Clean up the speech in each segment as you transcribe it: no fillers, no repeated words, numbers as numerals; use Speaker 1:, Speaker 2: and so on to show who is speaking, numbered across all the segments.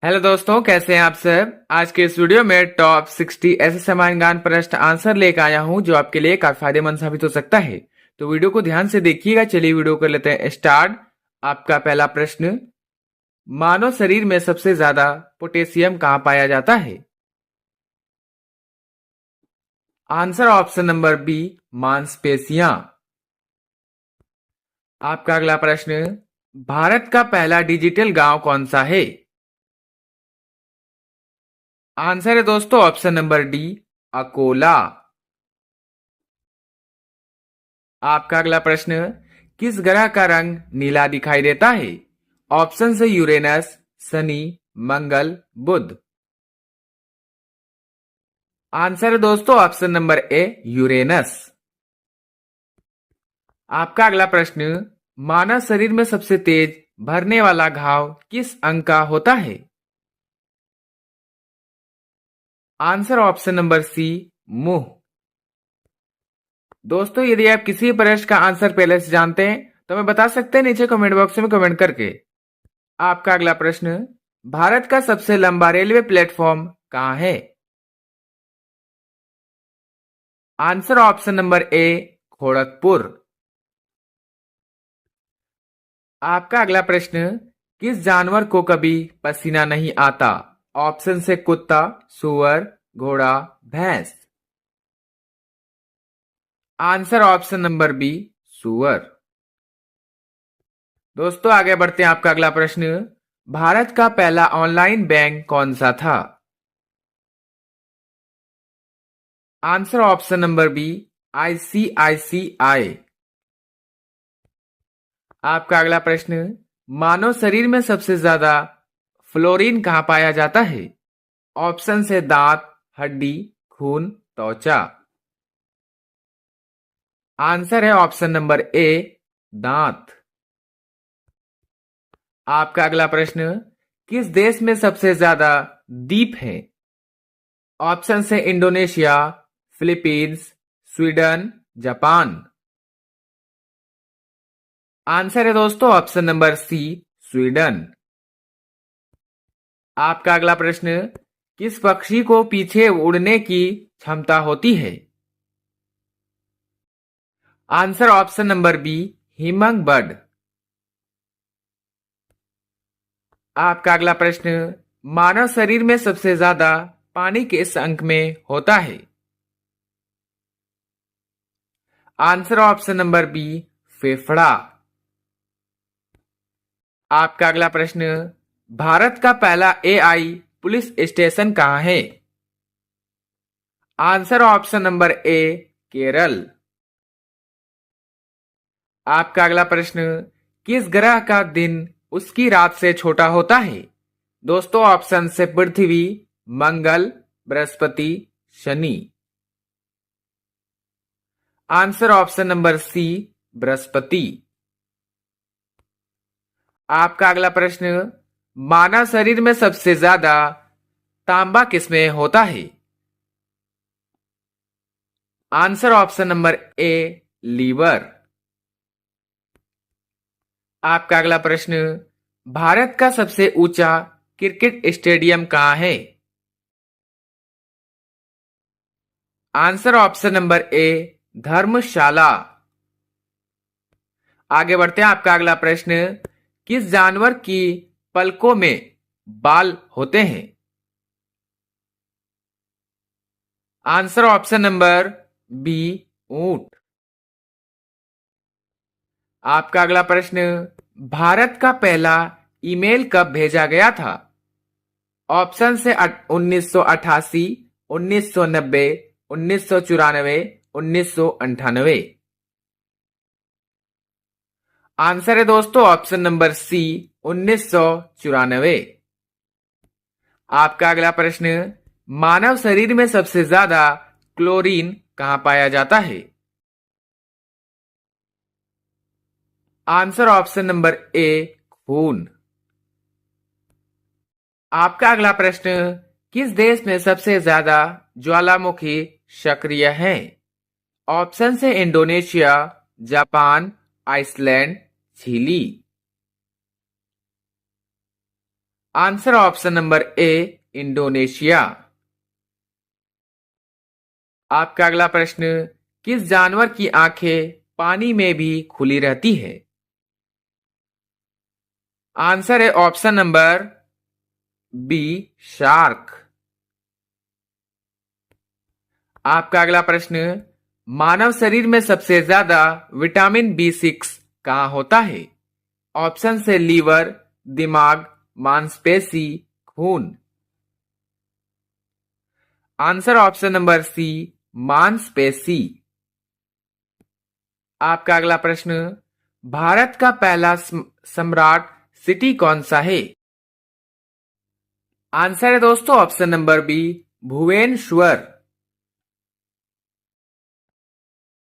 Speaker 1: Hello दोस्तों, कैसे हैं आप सब। आज के इस वीडियो में टॉप 60 ऐसे सामान्य ज्ञान प्रश्न आंसर लेकर आया हूं जो आपके लिए काफी फायदेमंद साबित हो सकता है। तो वीडियो को ध्यान से देखिएगा। चलिए वीडियो कर लेते हैं स्टार्ट। आपका पहला प्रश्न, मानव शरीर में सबसे ज्यादा पोटेशियम कहाँ पाया जाता है। आंसर ऑप्शन नंबर बी, मांसपेशियां। आपका अगला प्रश्न, भारत का पहला डिजिटल गांव कौन सा है। आंसर है दोस्तों ऑप्शन नंबर डी, अकोला। आपका अगला प्रश्न, किस ग्रह का रंग नीला दिखाई देता है। ऑप्शन है यूरेनस, शनि, मंगल, बुध। आंसर है दोस्तों ऑप्शन नंबर ए, यूरेनस। आपका अगला प्रश्न, मानव शरीर में सबसे तेज भरने वाला घाव किस अंग का होता है। आंसर ऑप्शन नंबर सी, मुंह। दोस्तों यदि आप किसी प्रश्न का आंसर पहले से जानते हैं तो हमें बता सकते हैं नीचे कमेंट बॉक्स में कमेंट करके। आपका अगला प्रश्न, भारत का सबसे लंबा रेलवे प्लेटफॉर्म कहाँ है। आंसर ऑप्शन नंबर ए, खड़गपुर। आपका अगला प्रश्न, किस जानवर को कभी पसीना नहीं आता। ऑप्शन से कुत्ता, सुअर, घोड़ा, भैंस। आंसर ऑप्शन नंबर बी, सुअर। दोस्तों आगे बढ़ते हैं। आपका अगला प्रश्न, भारत का पहला ऑनलाइन बैंक कौन सा था। Answer option number B, ICICI. आपका अगला प्रश्न, मानव शरीर में सबसे ज्यादा फ्लोरीन कहाँ पाया जाता है। ऑप्शन से दांत, हड्डी, खून, त्वचा। आंसर है ऑप्शन नंबर ए, दांत। आपका अगला प्रश्न, किस देश में सबसे ज्यादा द्वीप हैं। ऑप्शन से Indonesia, Philippines, Sweden, Japan. Answer है दोस्तों ऑप्शन नंबर सी, स्वीडन। आपका अगला प्रश्न, किस पक्षी को पीछे उड़ने की क्षमता होती है। Answer option number B, hummingbird. आपका अगला प्रश्न, मानव शरीर में सबसे ज्यादा पानी किस अंग में होता है। आंसर ऑप्शन नंबर बी, फेफड़ा। आपका अगला प्रश्न, भारत का पहला एआई पुलिस स्टेशन कहाँ है। आंसर ऑप्शन नंबर ए, केरल। आपका अगला प्रश्न, किस ग्रह का दिन उसकी रात से छोटा होता है। दोस्तों ऑप्शन से पृथ्वी, मंगल, बृहस्पति, शनि। आंसर ऑप्शन नंबर सी, बृहस्पति। आपका अगला प्रश्न, मानव शरीर में सबसे ज्यादा तांबा किसमें होता है। Answer option number A, liver. आपका अगला प्रश्न, भारत का सबसे ऊंचा क्रिकेट स्टेडियम कहाँ है। आंसर ऑप्शन नंबर ए, धर्मशाला। आगे बढ़ते हैं। आपका अगला प्रश्न, किस जानवर की पलकों में बाल होते हैं। आंसर ऑप्शन नंबर बी, ऊंट। आपका अगला प्रश्न, भारत का पहला ईमेल कब भेजा गया था। ऑप्शन से 1988, 1990, 1994, 1998। आंसर है दोस्तों ऑप्शन नंबर सी, 1994। आपका अगला प्रश्न, मानव शरीर में सबसे ज्यादा क्लोरीन कहाँ पाया जाता है। आंसर ऑप्शन नंबर ए, खून। आपका अगला प्रश्न, किस देश में सबसे ज्यादा ज्वालामुखी सक्रिय है। ऑप्शन से Indonesia, Japan, Iceland, Chile. Answer option number A Indonesia. आपका अगला प्रश्न, किस जानवर की आंखें पानी में भी खुली रहती है? आंसर है ऑप्शन नंबर बी शार्क। आपका अगला प्रश्न, मानव शरीर में सबसे ज्यादा विटामिन B6 कहाँ होता है? ऑप्शन से लीवर, दिमाग, मांसपेशी, खून। आंसर ऑप्शन नंबर सी मांसपेशी। आपका अगला प्रश्न, भारत का पहला सम्राट सिटी कौन सा है? आंसर है दोस्तों ऑप्शन नंबर बी भुवनेश्वर।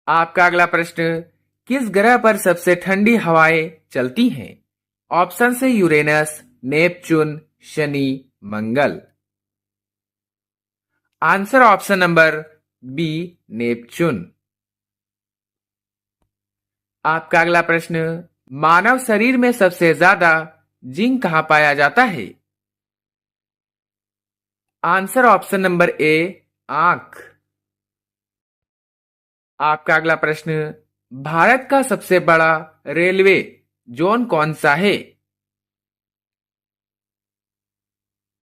Speaker 1: आपका अगला प्रश्न, किस ग्रह पर सबसे ठंडी हवाएं चलती हैं? ऑप्शन से यूरेनस, नेपच्यून, शनि, मंगल। Answer option number B Neptune. आपका अगला प्रश्न, मानव शरीर में सबसे ज्यादा जिंक कहां पाया जाता है? आंसर ऑप्शन नंबर ए आंख। आपका अगला प्रश्न, भारत का सबसे बड़ा रेलवे जोन कौन सा है?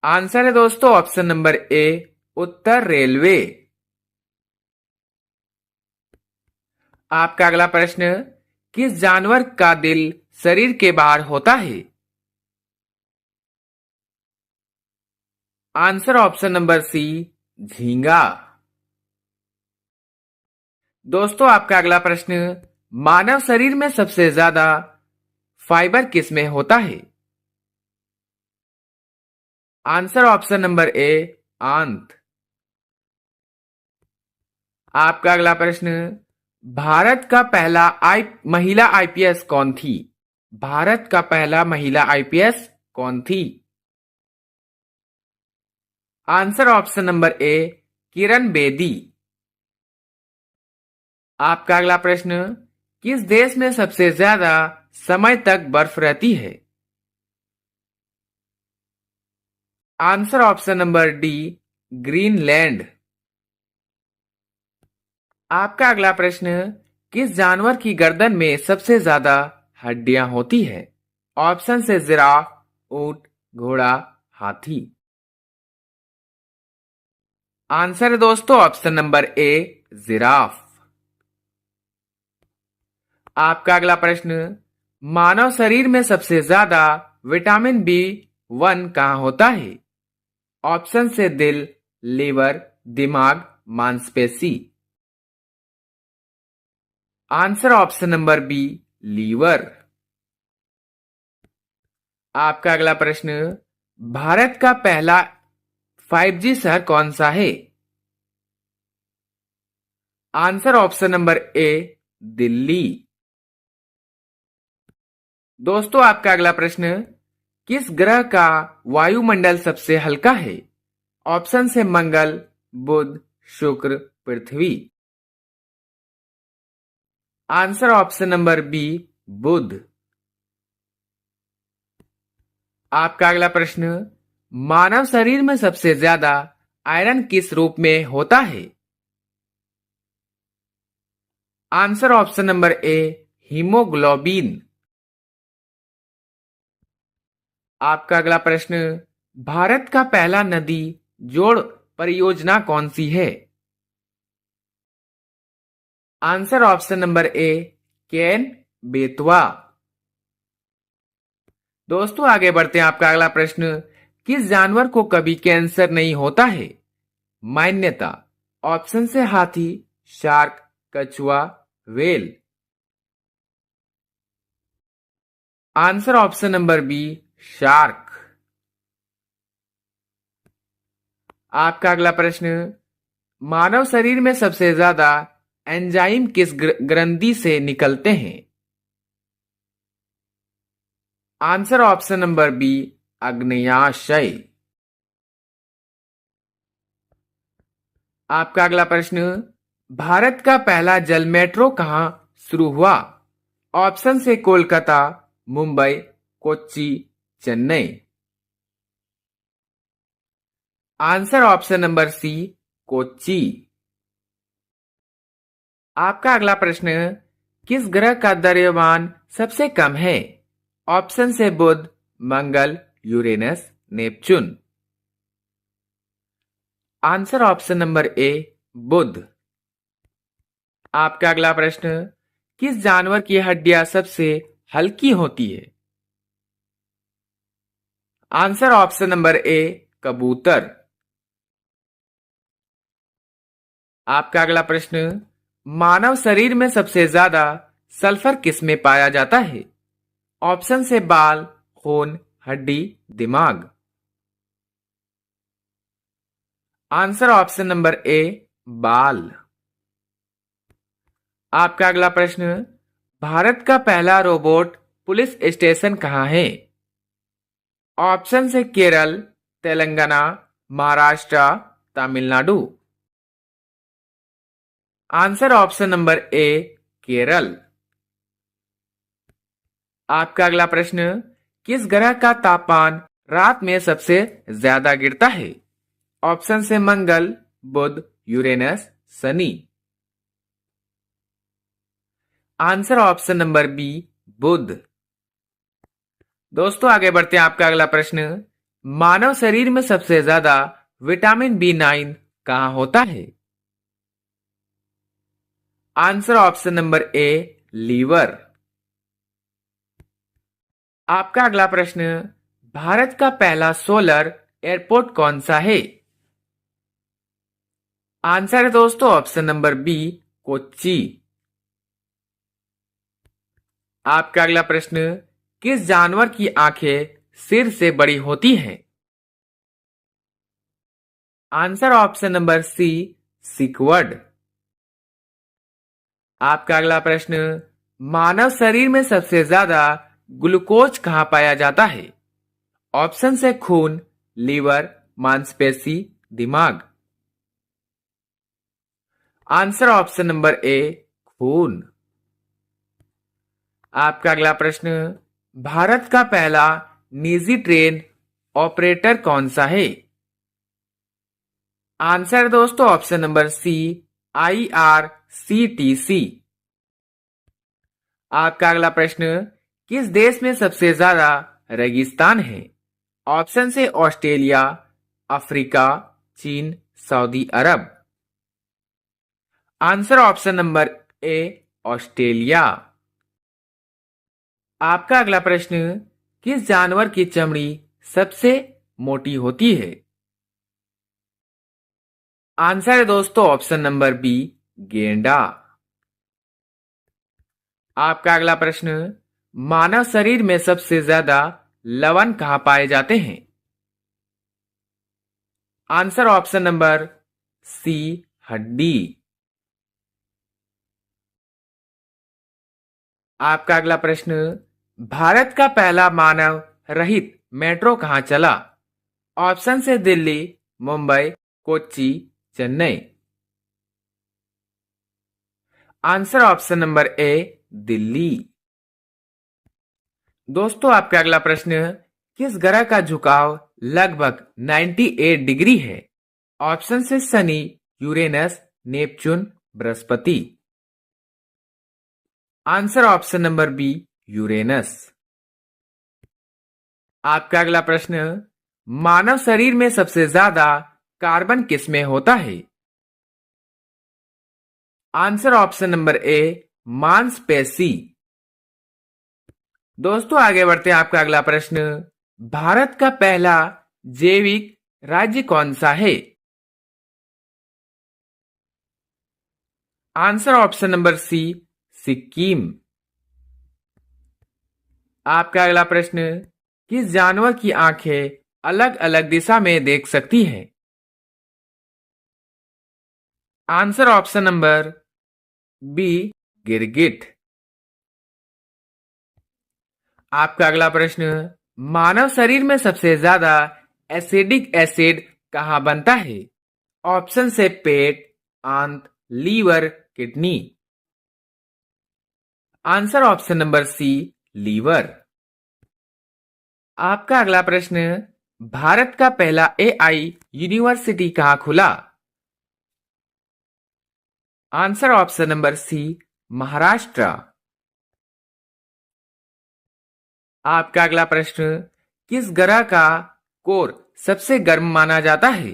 Speaker 1: आंसर है दोस्तों ऑप्शन नंबर ए उत्तर रेलवे। आपका अगला प्रश्न, किस जानवर का दिल शरीर के बाहर होता है? आंसर ऑप्शन नंबर सी झींगा। दोस्तों आपका अगला प्रश्न, मानव शरीर में सबसे ज्यादा फाइबर किस में होता है? आंसर ऑप्शन नंबर ए आंत। आपका अगला प्रश्न, भारत का पहला महिला आईपीएस कौन थी? भारत का पहला महिला आईपीएस कौन थी? आंसर ऑप्शन नंबर ए किरण बेदी। आपका अगला प्रश्न, किस देश में सबसे ज्यादा समय तक बर्फ रहती है? Answer option number D Greenland. आपका अगला प्रश्न, किस जानवर की गर्दन में सबसे ज्यादा हड्डियां होती है? ऑप्शन से जिराफ, ऊंट, घोड़ा, हाथी। आंसर है दोस्तों ऑप्शन नंबर ए जिराफ। आपका अगला प्रश्न, मानव शरीर में सबसे ज्यादा विटामिन B1 कहां होता है? ऑप्शन से दिल, लीवर, दिमाग, मांसपेशी। Answer option number B liver. आपका अगला प्रश्न, भारत का पहला 5G शहर कौन सा है? आंसर ऑप्शन नंबर ए दिल्ली। दोस्तों आपका अगला प्रश्न, किस ग्रह का वायुमंडल सबसे हल्का है? ऑप्शन से मंगल, बुध, शुक्र, पृथ्वी। आंसर ऑप्शन नंबर बी बुध। आपका अगला प्रश्न, मानव शरीर में सबसे ज्यादा आयरन किस रूप में होता है? आंसर ऑप्शन नंबर ए हीमोग्लोबिन। आपका अगला प्रश्न, भारत का पहला नदी जोड़ परियोजना कौन सी है? आंसर ऑप्शन नंबर ए केन बेतवा। दोस्तों आगे बढ़ते हैं। आपका अगला प्रश्न, किस जानवर को कभी कैंसर नहीं होता है? मान्यता। ऑप्शन से हाथी, शार्क, कछुआ, whale. Answer option number B shark. आपका अगला प्रश्न, मानव शरीर में सबसे ज्यादा एंजाइम किस ग्रंथि से निकलते हैं? आंसर ऑप्शन नंबर बी अग्न्याशय। आपका अगला प्रश्न, भारत का पहला जल मेट्रो कहां शुरू हुआ? ऑप्शन से Kolkata, Mumbai, Kochi, Chennai. Answer option number C, Kochi. आपका अगला प्रश्न, किस ग्रह का द्रव्यमान सबसे कम है? ऑप्शन से बुध, मंगल, Uranus, Neptune. Answer option number A, बुध। आपका अगला प्रश्न, किस जानवर की हड्डियां सबसे हल्की होती है? आंसर ऑप्शन नंबर ए, कबूतर। आपका अगला प्रश्न, मानव शरीर में सबसे ज्यादा सल्फर किस में पाया जाता है? ऑप्शन से बाल, खून, हड्डी, दिमाग। आंसर ऑप्शन नंबर ए, बाल। आपका अगला प्रश्न, भारत का पहला रोबोट पुलिस स्टेशन कहां है? ऑप्शन से Kerala, Telangana, Maharashtra, Tamil Nadu. Answer option number ए, केरल। आपका अगला प्रश्न, किस ग्रह का तापमान रात में सबसे ज्यादा गिरता है? ऑप्शन से मंगल, बुध, यूरेनस, शनि। आंसर ऑप्शन नंबर बी, बुध। दोस्तों आगे बढ़ते हैं। आपका अगला प्रश्न, मानव शरीर में सबसे ज्यादा विटामिन B9 कहां होता है? Answer option number A, liver. आपका अगला प्रश्न, भारत का पहला सोलर एयरपोर्ट कौन सा है? आंसर है दोस्तों ऑप्शन नंबर बी, कोच्चि। आपका अगला प्रश्न, किस जानवर की आंखें सिर से बड़ी होती हैं? आंसर ऑप्शन नंबर सी, सिकवर्ड। आपका अगला प्रश्न, मानव शरीर में सबसे ज्यादा ग्लूकोज कहां पाया जाता है? ऑप्शन से खून, लीवर, मांसपेशी, दिमाग। आंसर ऑप्शन नंबर ए, खून। आपका अगला प्रश्न, भारत का पहला निजी ट्रेन ऑपरेटर कौन सा है? आंसर है दोस्तों ऑप्शन नंबर सी, IRCTC। आपका अगला प्रश्न, किस देश में सबसे ज्यादा रेगिस्तान है? ऑप्शन से ऑस्ट्रेलिया, अफ्रीका, चीन, सऊदी अरब। आंसर ऑप्शन नंबर ए, ऑस्ट्रेलिया। आपका अगला प्रश्न, किस जानवर की चमड़ी सबसे मोटी होती है? आंसर है दोस्तों ऑप्शन नंबर बी, गेंडा। आपका अगला प्रश्न, मानव शरीर में सबसे ज्यादा लवण कहां पाए जाते हैं? आंसर ऑप्शन नंबर सी, हड्डी। आपका अगला प्रश्न, भारत का पहला मानव रहित मेट्रो कहां चला? ऑप्शन से Delhi, Mumbai, Kochi, Chennai. Answer option number ए, दिल्ली। दोस्तों आपका अगला प्रश्न, किस ग्रह का झुकाव लगभग 98 डिग्री है? ऑप्शन से Shani, Uranus, Neptune, Brihaspati. Answer option number B, Uranus. आपका अगला प्रश्न, मानव शरीर में सबसे ज्यादा कार्बन किस में होता है? आंसर ऑप्शन नंबर ए, मांसपेशी। दोस्तों आगे बढ़ते हैं। आपका अगला प्रश्न, भारत का पहला जैविक राज्य कौन सा है? Answer option number C, Sikkim. आपका अगला प्रश्न, किस जानवर की आंखें अलग अलग दिशा में देख सकती हैं? आंसर ऑप्शन नंबर बी, गिरगिट। आपका अगला प्रश्न, मानव शरीर में सबसे ज्यादा एसिडिक एसिड कहां बनता है? ऑप्शन से पेट, आंत, liver, kidney. Answer option number C, liver. आपका अगला प्रश्न, भारत का पहला एआई यूनिवर्सिटी कहाँ खुला? Answer option number C, Maharashtra. आपका अगला प्रश्न, किस ग्रह का कोर सबसे गर्म माना जाता है?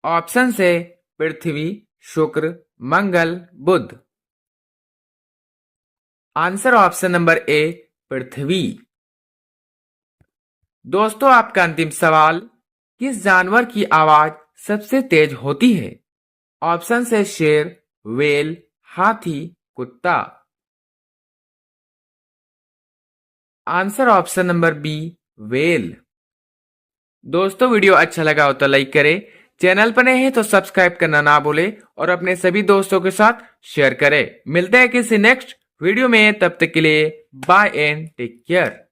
Speaker 1: ऑप्शन है पृथ्वी, शुक्र, मंगल, बुध। आंसर ऑप्शन नंबर ए, पृथ्वी। दोस्तों आपका अंतिम सवाल, किस जानवर की आवाज सबसे तेज होती है? ऑप्शन है शेर, व्हेल, हाथी, कुत्ता। Answer option number B, whale. दोस्तों वीडियो अच्छा लगा हो तो लाइक करें, चैनल पर नए हैं तो सब्सक्राइब करना ना भूलें और अपने सभी दोस्तों के साथ शेयर करें। मिलते हैं किसी नेक्स्ट वीडियो में, तब तक के लिए बाय एंड टेक केयर।